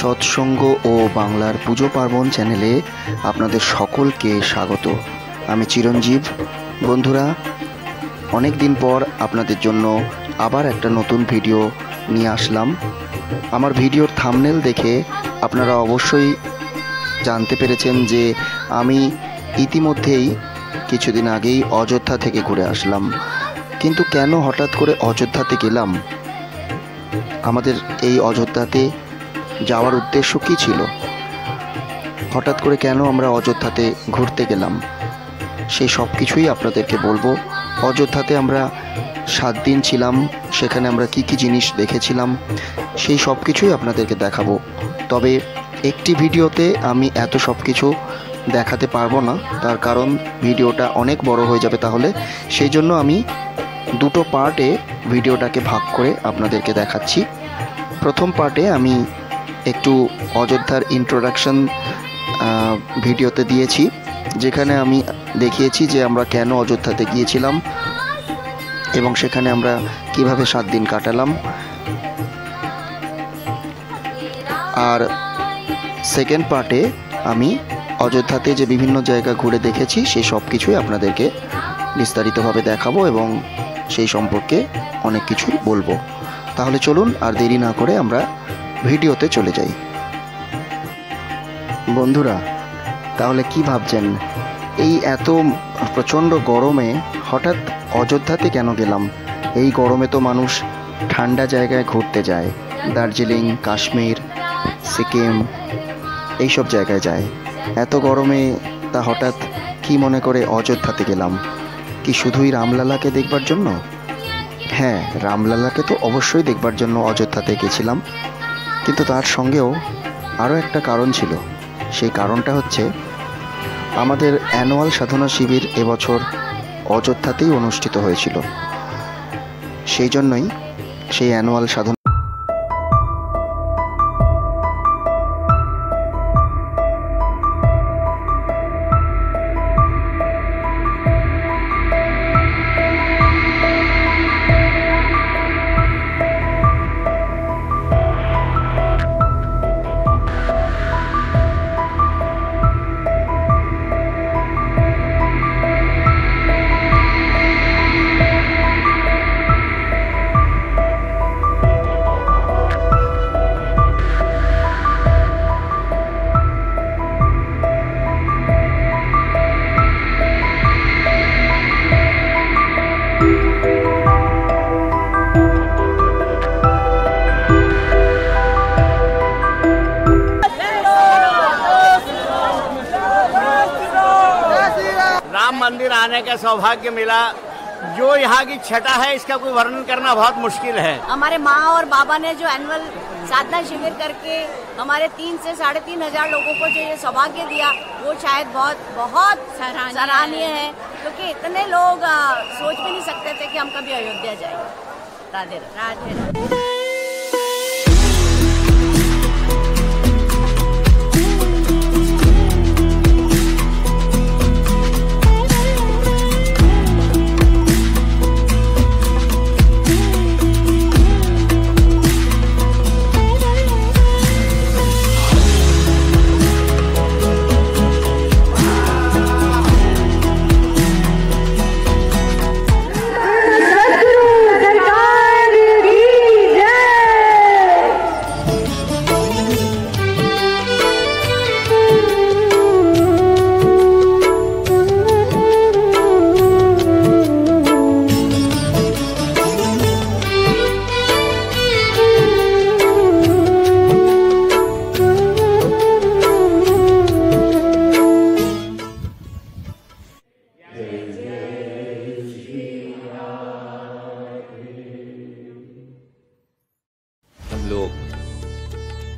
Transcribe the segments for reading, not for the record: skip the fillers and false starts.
সৎসঙ্গ ও বাংলার পুজো পার্বণ চ্যানেলে আপনাদের সকলকে স্বাগত। আমি চিরঞ্জীব। বন্ধুরা, অনেক দিন পর আপনাদের জন্য আবার একটা নতুন ভিডিও নিয়ে আসলাম। আমার ভিডিওর থাম্বনেল দেখে আপনারা অবশ্যই জানতে পেরেছেন যে আমি ইতিমধ্যেই কিছুদিন আগেই অযোধ্যা থেকে ঘুরে আসলাম। কিন্তু কেন হঠাৎ করে অযোধ্যাতে গেলাম? আমাদের এই অযোধ্যাতে যাওয়ার উদ্দেশ্য কী ছিল? হঠাৎ করে কেন আমরা অযোধ্যাতে ঘুরতে গেলাম, সেই সব কিছুই আপনাদেরকে বলবো। অযোধ্যাতে আমরা 7 দিন ছিলাম, সেখানে আমরা কি কি জিনিস দেখেছিলাম সেই সব কিছুই আপনাদেরকে দেখাবো। তবে একটি ভিডিওতে আমি এত সব কিছু দেখাতে পারবো না, তার কারণ ভিডিওটা অনেক বড় হয়ে যাবে। তাহলে সেই জন্য আমি দুটো পার্টে ভিডিওটাকে ভাগ করে আপনাদেরকে দেখাচ্ছি। প্রথম পার্টে আমি একটু অযোধ্যার ইন্ট্রোডাকশন ভিডিওতে দিয়েছি, যেখানে আমি দেখিয়েছি যে আমরা কেন অযোধ্যাতে গিয়েছিলাম এবং সেখানে আমরা কিভাবে 7 দিন কাটালাম। আর সেকেন্ড পার্টে আমি অযোধ্যাতে যে বিভিন্ন জায়গা ঘুরে দেখেছি সেই সব কিছুই আপনাদেরকে বিস্তারিতভাবে দেখাবো এবং সেই সম্পর্কে অনেক কিছুই বলবো। তাহলে চলুন আর দেরি না করে আমরা ভিডিওতে চলে যাই। বন্ধুরা, তাহলে কি ভাবছেন, এই এত প্রচণ্ড গরমে হঠাৎ অযোধ্যাতে কেন গেলাম? এই গরমে তো মানুষ ঠান্ডা জায়গায় ঘুরতে যায়, দার্জিলিং, কাশ্মীর, সিকিম এইসব জায়গায় যায়। এত গরমে তা হঠাৎ কি মনে করে অযোধ্যাতে গেলাম? কি শুধুই রামলালাকে দেখবার জন্য? হ্যাঁ, রামলালাকে তো অবশ্যই দেখবার জন্য অযোধ্যাতে গেছিলাম, কিন্তু তার সঙ্গেও আরও একটা কারণ ছিল। সেই কারণটা হচ্ছে আমাদের অ্যানুয়াল সাধনা শিবির এবছর অযোধ্যাতেই অনুষ্ঠিত হয়েছিল। সেই জন্যই সেই অ্যানুয়াল সাধনা मंदिर आने का सौभाग्य मिला। जो यहाँ की छटा है इसका कोई वर्णन करना बहुत मुश्किल है। हमारे माँ और बाबा ने जो एनुअल साधना शिविर करके हमारे 3 से 3,500 लोगों को जो ये सौभाग्य दिया, वो शायद बहुत बहुत सराहनीय है, क्योंकि इतने लोग सोच भी नहीं सकते थे कि हम कभी अयोध्या जाएंगे। राधे राधे।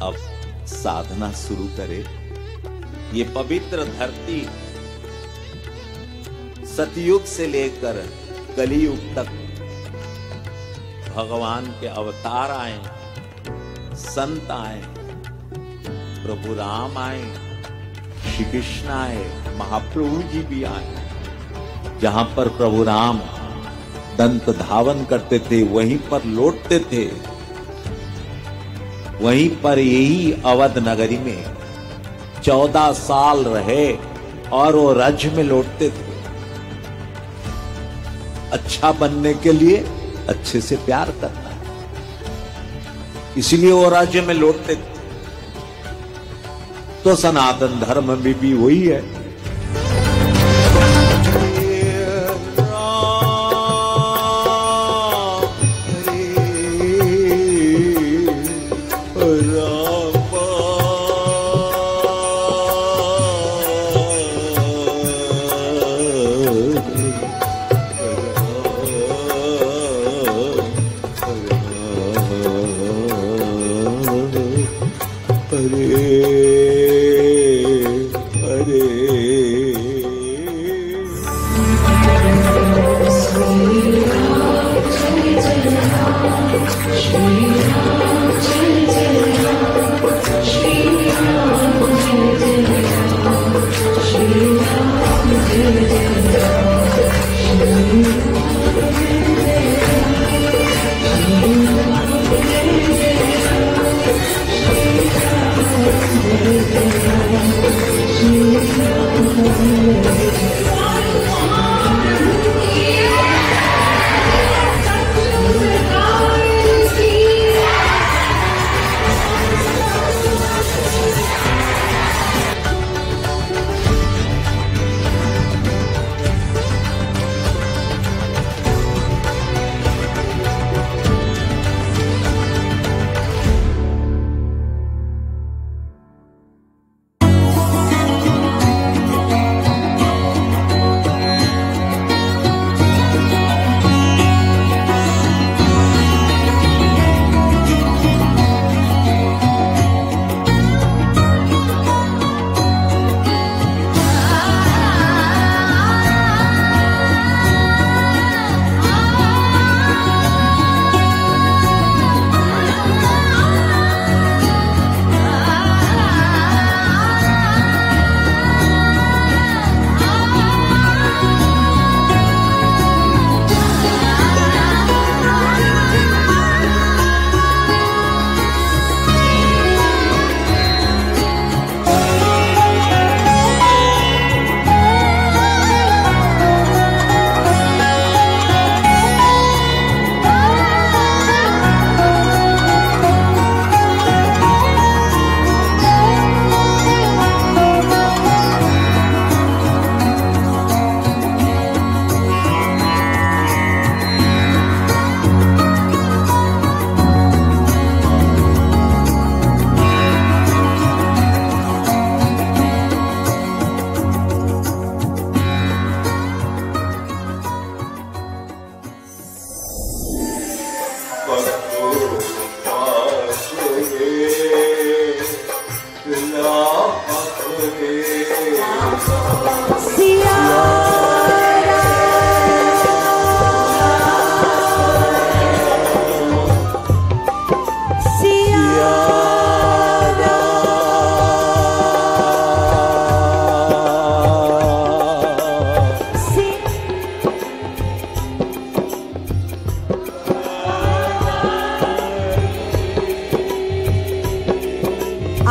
अब साधना शुरू करे। ये पवित्र धरती सतयुग से लेकर कलियुग तक भगवान के अवतार आए, संत आए, प्रभु राम आए, श्री कृष्ण आए, महाप्रभु जी भी आए। जहां पर प्रभु राम दंत धावन करते थे वहीं पर लौटते थे, वहीं पर यही अवध नगरी में 14 साल रहे और वो राज्य में लौटते थे। अच्छा बनने के लिए अच्छे से प्यार करना है, इसलिए वो राज्य में लौटते थे। तो सनातन धर्म में भी वही है।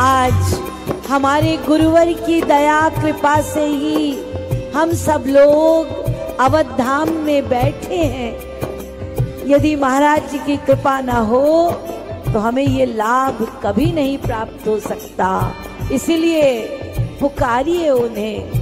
आज हमारे गुरुवर की दया कृपा से ही हम सब लोग अवध धाम में बैठे हैं। यदि महाराज जी की कृपा ना हो तो हमें ये लाभ कभी नहीं प्राप्त हो सकता। इसीलिए पुकारिए उन्हें।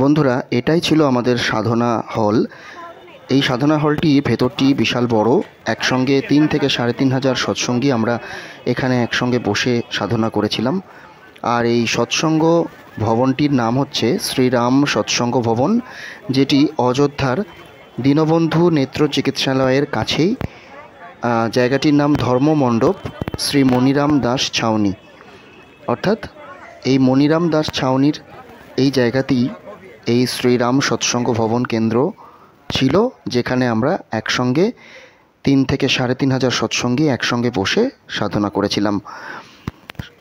বন্ধুরা, এটাই ছিল আমাদের সাধনা হল। এই সাধনা হলটি ভেতরটি বিশাল বড়। একসঙ্গে 3 থেকে 3,500 সৎসঙ্গী আমরা এখানে একসঙ্গে বসে সাধনা করেছিলাম। আর এই সৎসঙ্গ ভবনটির নাম হচ্ছে শ্রীরাম সৎসঙ্গ ভবন, যেটি অযোধ্যার দীনবন্ধু নেত্র চিকিৎসালয়ের কাছেই। জায়গাটির নাম ধর্মমণ্ডপ শ্রী মনিরাম দাস ছাউনি। অর্থাৎ এই মনিরাম দাস ছাউনির এই জায়গাতেই এই শ্রীরাম সৎসঙ্গ ভবন কেন্দ্র ছিল, যেখানে আমরা একসঙ্গে 3 থেকে 3,500 সৎসঙ্গী একসঙ্গে বসে সাধনা করেছিলাম।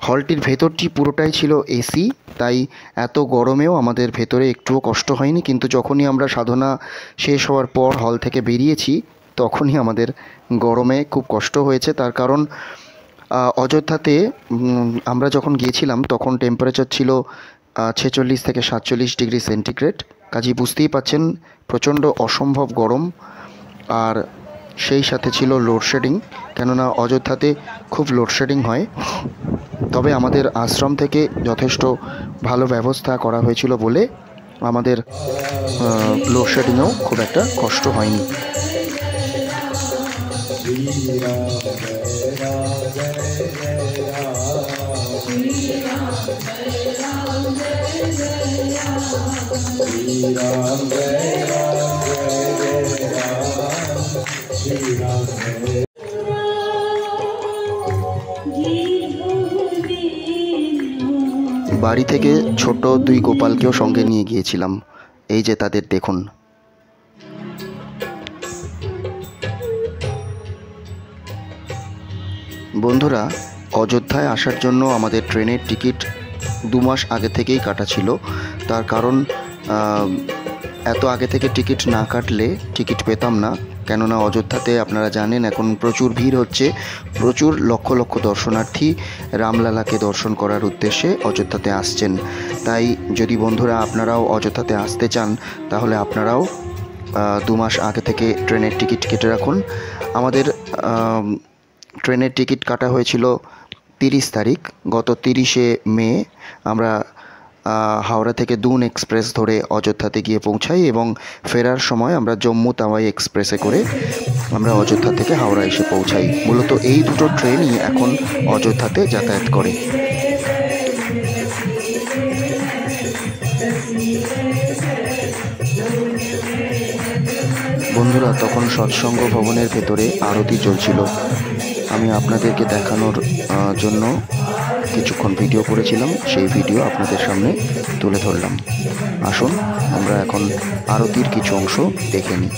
হলটির ভেতরটি পুরোটাই ছিল এসি, তাই এত গরমেও আমাদের ভেতরে একটুও কষ্ট হয়নি। কিন্তু যখনই আমরা সাধনা শেষ হওয়ার পর হল থেকে বেরিয়েছি, তখনই আমাদের গরমে খুব কষ্ট হয়েছে। তার কারণ অযোধ্যাতে আমরা যখন গিয়েছিলাম তখন টেম্পারেচার ছিল 46 থেকে 47 ডিগ্রি সেন্টিগ্রেড। কাজেই বুঝতেই পাচ্ছেন প্রচণ্ড অসম্ভব গরম। আর সেই সাথে ছিল লোডশেডিং, কেননা অযোধ্যাতে খুব লোডশেডিং হয়। তবে আমাদের আশ্রম থেকে যথেষ্ট ভালো ব্যবস্থা করা হয়েছিল বলে আমাদের লোডশেডিংয়েও খুব একটা কষ্ট হয়নি। বাড়ি থেকে ছোট 2 গোপালকেও সঙ্গে নিয়ে গিয়েছিলাম। এই যে তাদের দেখুন। বন্ধুরা, অযোধ্যায় আসার জন্য আমাদের ট্রেনের টিকিট 2 মাস আগে থেকেই কাটা ছিল। তার কারণ এত আগে থেকে টিকিট না কাটলে টিকিট পেতাম না, কেননা অযোধ্যাতে আপনারা জানেন এখন প্রচুর ভিড় হচ্ছে। প্রচুর লক্ষ লক্ষ দর্শনার্থী রামলালাকে দর্শন করার উদ্দেশ্যে অযোধ্যাতে আসছেন। তাই যদি বন্ধুরা আপনারাও অযোধ্যাতে আসতে চান, তাহলে আপনারাও 2 মাস আগে থেকে ট্রেনের টিকিট কেটে রাখুন। আমাদের ট্রেনের টিকিট কাটা হয়েছিল 30 তারিখ। গত 30শে মে আমরা হাওড়া থেকে দুন এক্সপ্রেস ধরে অযোধ্যাতে গিয়ে পৌঁছাই এবং ফেরার সময় আমরা জম্মু তাওয়াই এক্সপ্রেসে করে আমরা অযোধ্যা থেকে হাওড়া এসে পৌঁছাই। মূলত এই দুটো ট্রেনই এখন অযোধ্যাতে যাতায়াত করে। বন্ধুরা, তখন সৎসঙ্গ ভবনের ভেতরে আরতি চলছিল। আমি আপনাদেরকে দেখানোর জন্য কিছুক্ষণ ভিডিও করেছিলাম, সেই ভিডিও আপনাদের সামনে তুলে ধরলাম। আসুন আমরা এখন আরতির কিছু অংশ দেখে নিই।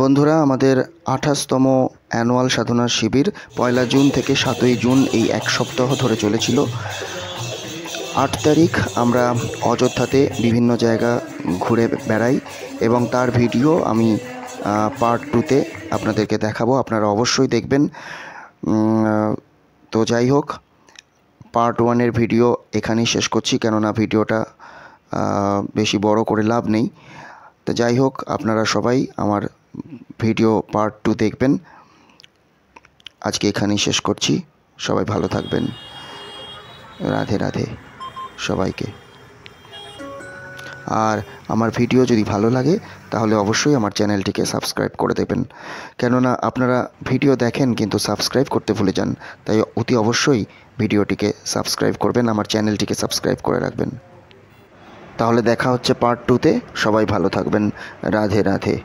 বন্ধুরা, আমাদের 28তম অ্যানুয়াল সাধনা শিবির 1 জুন থেকে 7 জুন এই 1 সপ্তাহ ধরে চলেছিল। 8 তারিখ আমরা অযোধ্যাতে বিভিন্ন জায়গা ঘুরে বেড়াই এবং তার ভিডিও আমি পার্ট 2তে আপনাদেরকে দেখাবো, আপনারা অবশ্যই দেখবেন। তো যাই হোক, পার্ট 1-এর ভিডিও এখানেই শেষ করছি, কেননা ভিডিওটা বেশি বড় করে লাভ নেই। তো যাই হোক, আপনারা সবাই আমার ভিডিও পার্ট 2 দেখবেন। আজকে এখানেই শেষ করছি। সবাই ভালো থাকবেন। রাধে রাধে সবাইকে। আর আমার ভিডিও যদি ভালো লাগে তাহলে অবশ্যই আমার চ্যানেলটিকে সাবস্ক্রাইব করে দেবেন, কেননা আপনারা ভিডিও দেখেন কিন্তু সাবস্ক্রাইব করতে ভুলে যান। তাই অতি অবশ্যই ভিডিওটিকে সাবস্ক্রাইব করবেন, আমার চ্যানেলটিকে সাবস্ক্রাইব করে রাখবেন। তাহলে দেখা হচ্ছে পার্ট 2তে। সবাই ভালো থাকবেন। রাধে রাধে।